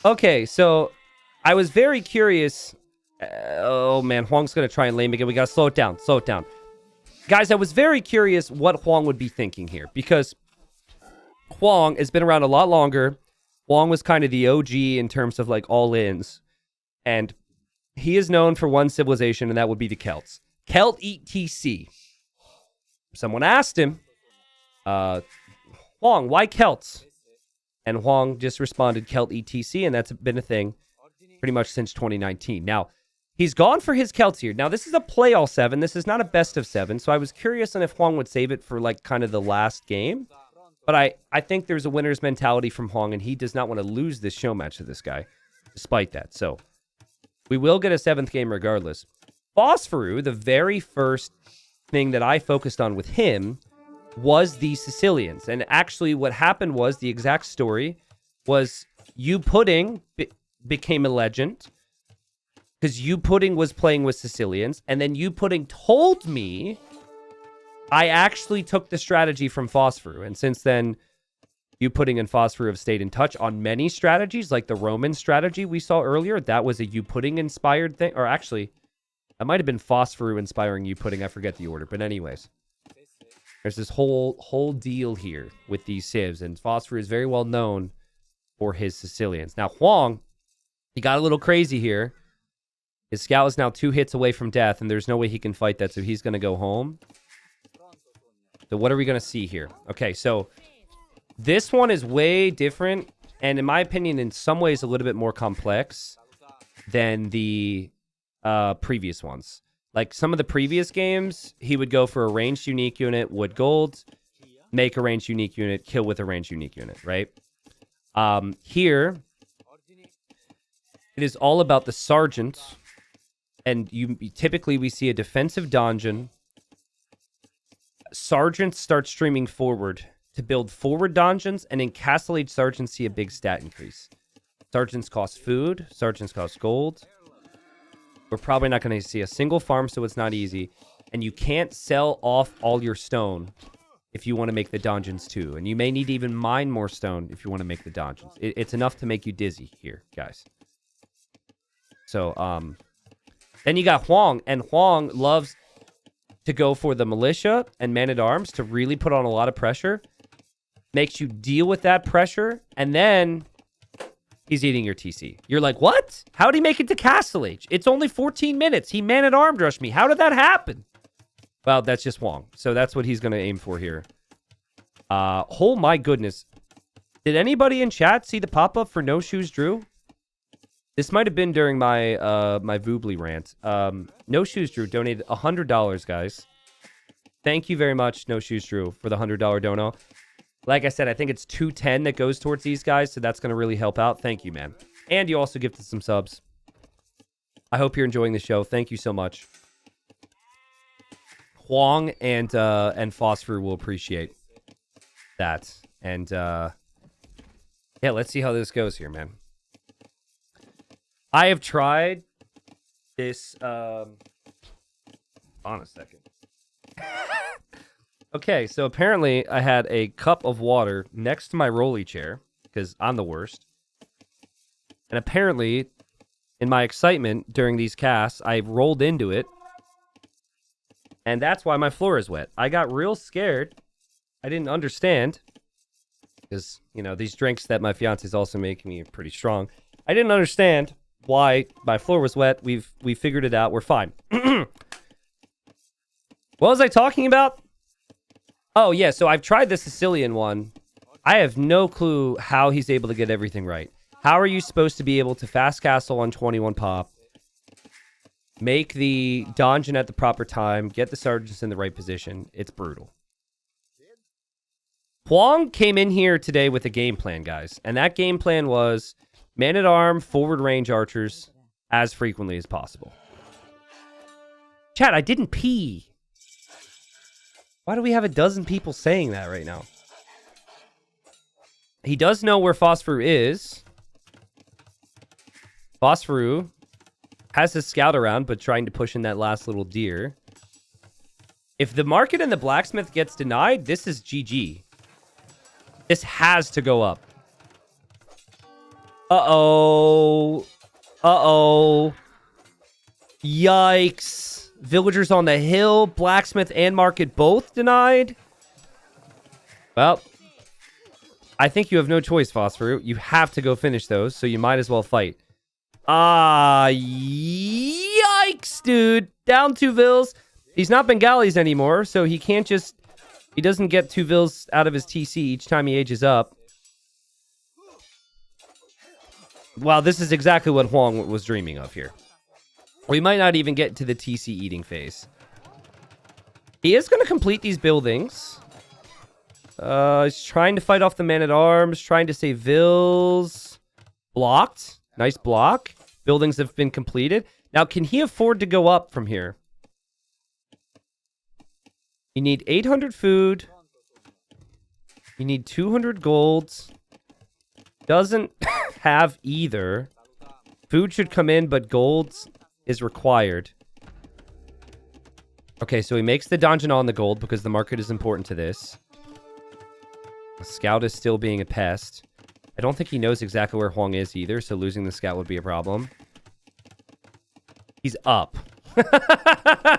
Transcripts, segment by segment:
Okay, so I was very curious. Oh man, Hoang's gonna try and lame again. We gotta slow it down. Slow it down. Guys, I was very curious what Hoang would be thinking here, because Hoang has been around a lot longer. Hoang was kind of the OG in terms of like all-ins. And he is known for one civilization, and that would be the Celts. Celt eat TC. Someone asked him, Hoang, why Celts? And Hoang just responded, Celt ETC, and that's been a thing pretty much since 2019. Now, he's gone for his Celts here. Now, this is a play all 7. This is not a best of 7, so I was curious on if Hoang would save it for, like, kind of the last game. But I think there's a winner's mentality from Hoang, and he does not want to lose this show match to this guy, despite that. So, we will get a 7th game regardless. Phosphoru, the very first thing that I focused on with him was the Sicilians. And actually what happened was, the exact story was, You Pudding became a legend because You Pudding was playing with Sicilians, and then You Pudding told me I actually took the strategy from Phosphoru, and since then You Pudding and Phosphoru have stayed in touch on many strategies, like the Roman strategy we saw earlier. That was a You Pudding inspired thing, or actually that might have been Phosphoru inspiring You Pudding. I forget the order, but anyways. There's this whole deal here with these civs, and Phosphoru is very well known for his Sicilians. Now, Hoang, he got a little crazy here. His scout is now 2 hits away from death, and there's no way he can fight that, so he's going to go home. So what are we going to see here? Okay, so this one is way different, and in my opinion, in some ways, a little bit more complex than the previous ones. Like some of the previous games, he would go for a ranged unique unit, wood gold, make a ranged unique unit, kill with a ranged unique unit, right? Here, it is all about the sergeant, and typically we see a defensive donjon. Sergeants start streaming forward to build forward donjons, and in Castle Age sergeants see a big stat increase. Sergeants cost food, sergeants cost gold. We're probably not going to see a single farm, so it's not easy. And you can't sell off all your stone if you want to make the donjons too. And you may need to even mine more stone if you want to make the donjons. It's enough to make you dizzy here, guys. So, then you got Hoang, and Hoang loves to go for the militia and man-at-arms to really put on a lot of pressure. Makes you deal with that pressure, and then he's eating your TC. You're like, what? How'd he make it to Castle Age? It's only 14 minutes. He man-at-armed rushed me. How did that happen? Well, that's just Hoang. So that's what he's going to aim for here. Oh my goodness. Did anybody in chat see the pop-up for No Shoes Drew? This might have been during my my Voobly rant. No Shoes Drew donated $100, guys. Thank you very much, No Shoes Drew, for the $100 dono. Like I said, I think it's $210 that goes towards these guys, so that's going to really help out. Thank you, man. And you also gifted some subs. I hope you're enjoying the show. Thank you so much. Hoang and Phosphoru will appreciate that. And, yeah, let's see how this goes here, man. I have tried this, on a second. Okay, so apparently I had a cup of water next to my rolly chair, because I'm the worst. And apparently, in my excitement during these casts, I rolled into it. And that's why my floor is wet. I got real scared. I didn't understand. Because, you know, these drinks that my fiance is also making me are pretty strong. I didn't understand why my floor was wet. We figured it out. We're fine. What was I talking about? Oh, yeah, so I've tried the Sicilian one. I have no clue how he's able to get everything right. How are you supposed to be able to fast castle on 21 pop, make the donjon at the proper time, get the sergeants in the right position? It's brutal. Hoang came in here today with a game plan, guys. And that game plan was man-at-arm, forward range archers as frequently as possible. Chat, I didn't pee. Why do we have a dozen people saying that right now? He does know where Phosphoru is. Phosphoru has his scout around, but trying to push in that last little deer. If the market and the blacksmith gets denied, this is GG. This has to go up. Uh-oh. Uh-oh. Yikes. Villagers on the hill, blacksmith and market both denied. Well, I think you have no choice, Phosphoru. You have to go finish those, so you might as well fight. Yikes, dude. Down 2 vills. He's not Bengalis anymore, so he can't just... He doesn't get 2 vills out of his TC each time he ages up. Wow, this is exactly what Hoang was dreaming of here. We might not even get to the TC eating phase. He is going to complete these buildings. He's trying to fight off the man-at-arms, trying to save vills. Blocked. Nice block. Buildings have been completed. Now, can he afford to go up from here? You need 800 food. You need 200 golds. Doesn't have either. Food should come in, but golds is required. Okay, so he makes the donjon on the gold because the market is important to this. The scout is still being a pest. I don't think he knows exactly where Hoang is either, so losing the scout would be a problem. He's up.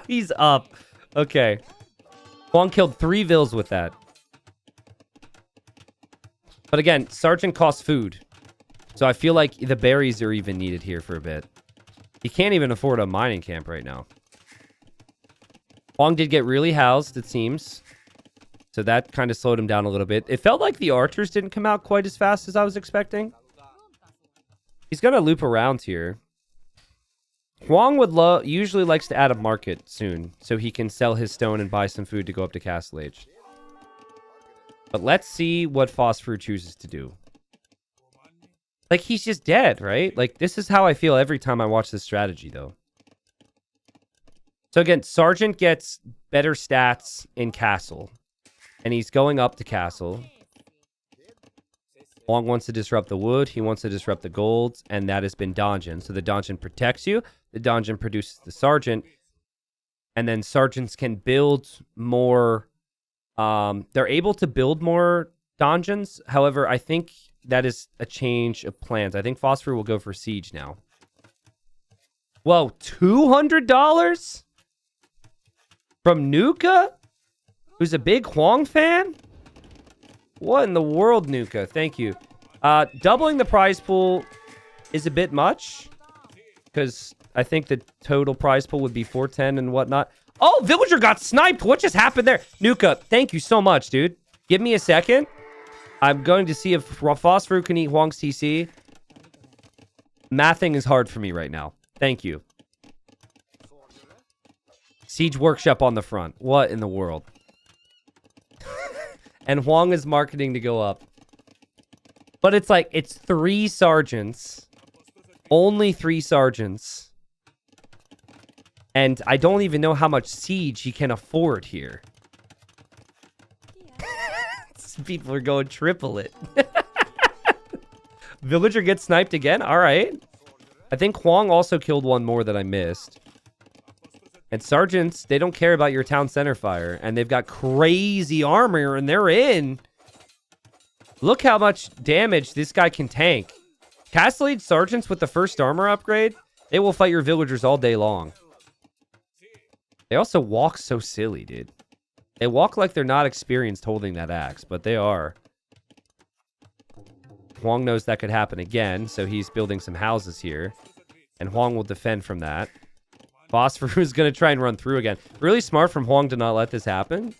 He's up. Okay. Hoang killed 3 vills with that. But again, Sergeant costs food. So I feel like the berries are even needed here for a bit. He can't even afford a mining camp right now. Hoang did get really housed, it seems. So that kind of slowed him down a little bit. It felt like the archers didn't come out quite as fast as I was expecting. He's going to loop around here. Hoang would usually likes to add a market soon, so he can sell his stone and buy some food to go up to Castle Age. But let's see what Phosphoru chooses to do. Like, he's just dead, right? Like, this is how I feel every time I watch this strategy, though. So again, Sergeant gets better stats in Castle. And he's going up to Castle. Hoang wants to disrupt the wood. He wants to disrupt the golds. And that has been donjon. So the donjon protects you. The donjon produces the sergeant. And then sergeants can build more... they're able to build more donjons. However, I think that is a change of plans. I think Phosphoru will go for siege now. Whoa, $200? From Nuka? Who's a big Hoang fan? What in the world, Nuka? Thank you. Doubling the prize pool is a bit much. Because I think the total prize pool would be 410 and whatnot. Oh, villager got sniped. What just happened there? Nuka, thank you so much, dude. Give me a second. I'm going to see if Phosphoru can eat Hoang's TC. Mathing is hard for me right now. Thank you. Siege Workshop on the front. What in the world? And Hoang is marketing to go up. But it's like, it's 3 sergeants. Only 3 sergeants. And I don't even know how much siege he can afford here. People are going triple it. Villager gets sniped again? Alright. I think Hoang also killed one more that I missed. And sergeants, they don't care about your town center fire. And they've got crazy armor and they're in. Look how much damage this guy can tank. Castle Age sergeants with the first armor upgrade, they will fight your villagers all day long. They also walk so silly, dude. They walk like they're not experienced holding that axe, but they are. Hoang knows that could happen again, so he's building some houses here. And Hoang will defend from that. Phosphoru is going to try and run through again. Really smart from Hoang to not let this happen.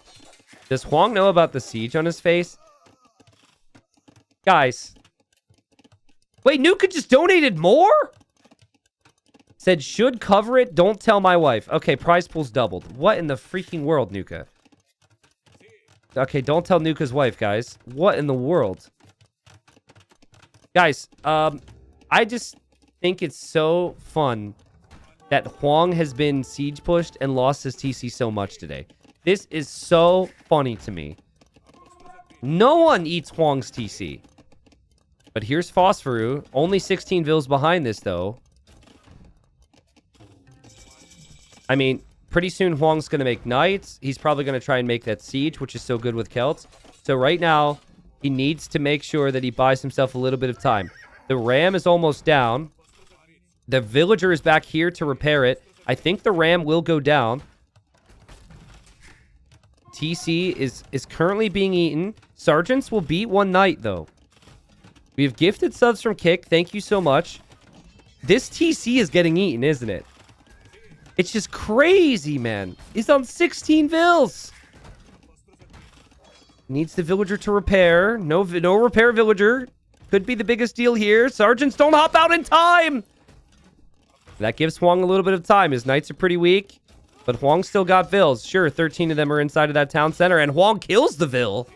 Does Hoang know about the siege on his face? Guys. Wait, Nuka just donated more? Said, should cover it, don't tell my wife. Okay, prize pool's doubled. What in the freaking world, Nuka? Okay, don't tell Nuka's wife, guys. What in the world? Guys, I just think it's so fun that Hoang has been siege pushed and lost his TC so much today. This is so funny to me. No one eats Hoang's TC. But here's Phosphoru. Only 16 vills behind this, though. I mean, pretty soon Hoang's going to make knights. He's probably going to try and make that siege, which is so good with Celts. So right now, he needs to make sure that he buys himself a little bit of time. The ram is almost down. The villager is back here to repair it. I think the ram will go down. TC is currently being eaten. Sergeants will beat one knight, though. We have gifted subs from Kick. Thank you so much. This TC is getting eaten, isn't it? It's just crazy, man. He's on 16 vills. Needs the villager to repair. No repair villager. Could be the biggest deal here. Sergeants don't hop out in time. That gives Hoang a little bit of time. His knights are pretty weak. But Hoang still got vills. Sure, 13 of them are inside of that town center. And Hoang kills the vill.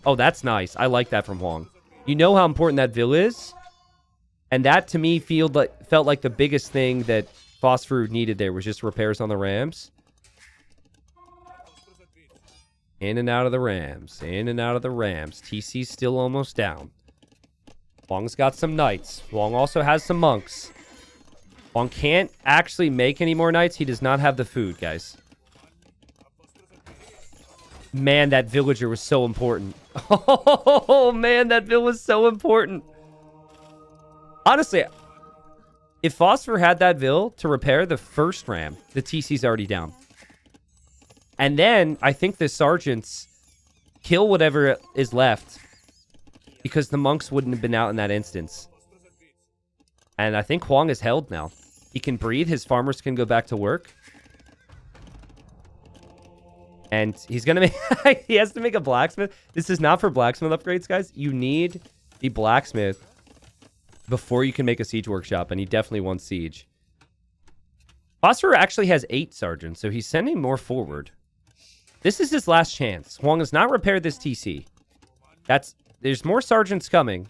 Oh, that's nice. I like that from Hoang. You know how important that vill is? And that, to me, felt like the biggest thing that Phosphoru needed there was just repairs on the rams. In and out of the rams. In and out of the rams. TC's still almost down. Hoang's got some knights. Hoang also has some monks. Hoang can't actually make any more knights. He does not have the food, guys. Man, that villager was so important. Oh, man, that vill was so important. Honestly, if Phosphoru had that vill to repair the first ram, the TC's already down. And then I think the sergeants kill whatever is left because the monks wouldn't have been out in that instance. And I think Hoang is held now. He can breathe. His farmers can go back to work. And he's going to make... he has to make a blacksmith. This is not for blacksmith upgrades, guys. You need the blacksmith before you can make a siege workshop. And he definitely wants siege. Phosphoru actually has 8 sergeants, so he's sending more forward. This is his last chance. Hoang has not repaired this TC. There's more sergeants coming.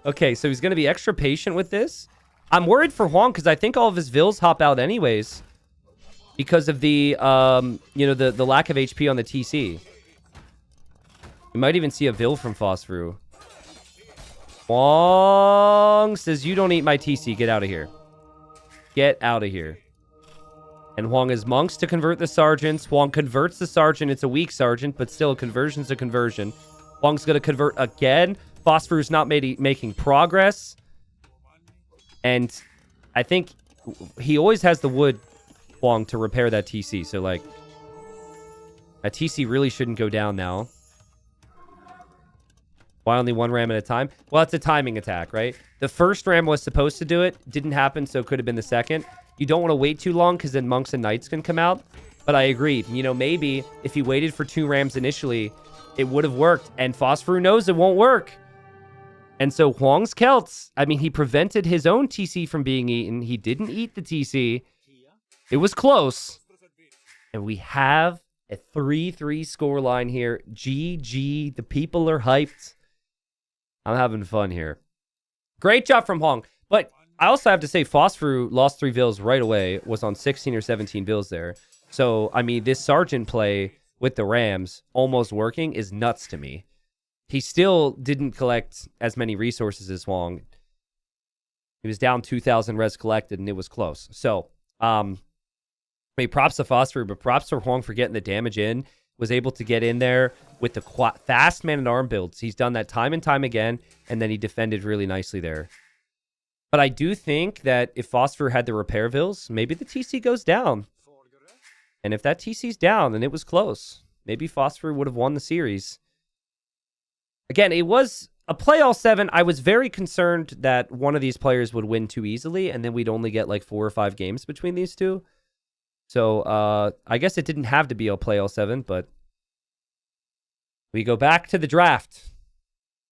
Okay, so he's going to be extra patient with this. I'm worried for Hoang because I think all of his vills hop out anyways because of the, the lack of HP on the TC. You might even see a vill from Phosphoru. Hoang says, you don't eat my TC. Get out of here. Get out of here. And Hoang has monks to convert the sergeants. Hoang converts the sergeant. It's a weak sergeant, but still a conversion's a conversion. Hoang's going to convert again. Phosphoru's not making progress. And I think he always has the wood, Hoang, to repair that TC. So, like, that TC really shouldn't go down now. Why only one ram at a time? Well, it's a timing attack, right? The first ram was supposed to do it. Didn't happen, so it could have been the second. You don't want to wait too long because then monks and knights can come out. But I agreed. You know, maybe if he waited for 2 rams initially, it would have worked. And Phosphoru knows it won't work. And so Hoang's CELTS, I mean, he prevented his own TC from being eaten. He didn't eat the TC. It was close. And we have a 3-3 scoreline here. GG. The people are hyped. I'm having fun here. Great job from Hoang. But I also have to say, Phosphoru lost 3 vills right away. Was on 16 or 17 vills there. So, I mean, this sergeant play with the Rams almost working is nuts to me. He still didn't collect as many resources as Hoang. He was down 2,000 res collected, and it was close. So, I mean, props to Phosphoru, but props to Hoang for getting the damage in. Was able to get in there with the fast man-at-arm builds. He's done that time and time again, and then he defended really nicely there. But I do think that if Phosphoru had the repair vills, maybe the TC goes down. And if that TC's down, then it was close. Maybe Phosphoru would have won the series. Again, it was a play all 7. I was very concerned that one of these players would win too easily, and then we'd only get like 4 or 5 games between these two. So I guess it didn't have to be a play all 7, but we go back to the draft.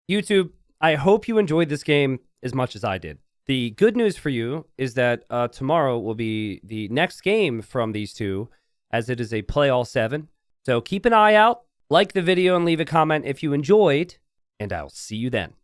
YouTube, I hope you enjoyed this game as much as I did. The good news for you is that tomorrow will be the next game from these two, as it is a play all 7. So keep an eye out, like the video, and leave a comment if you enjoyed, and I'll see you then.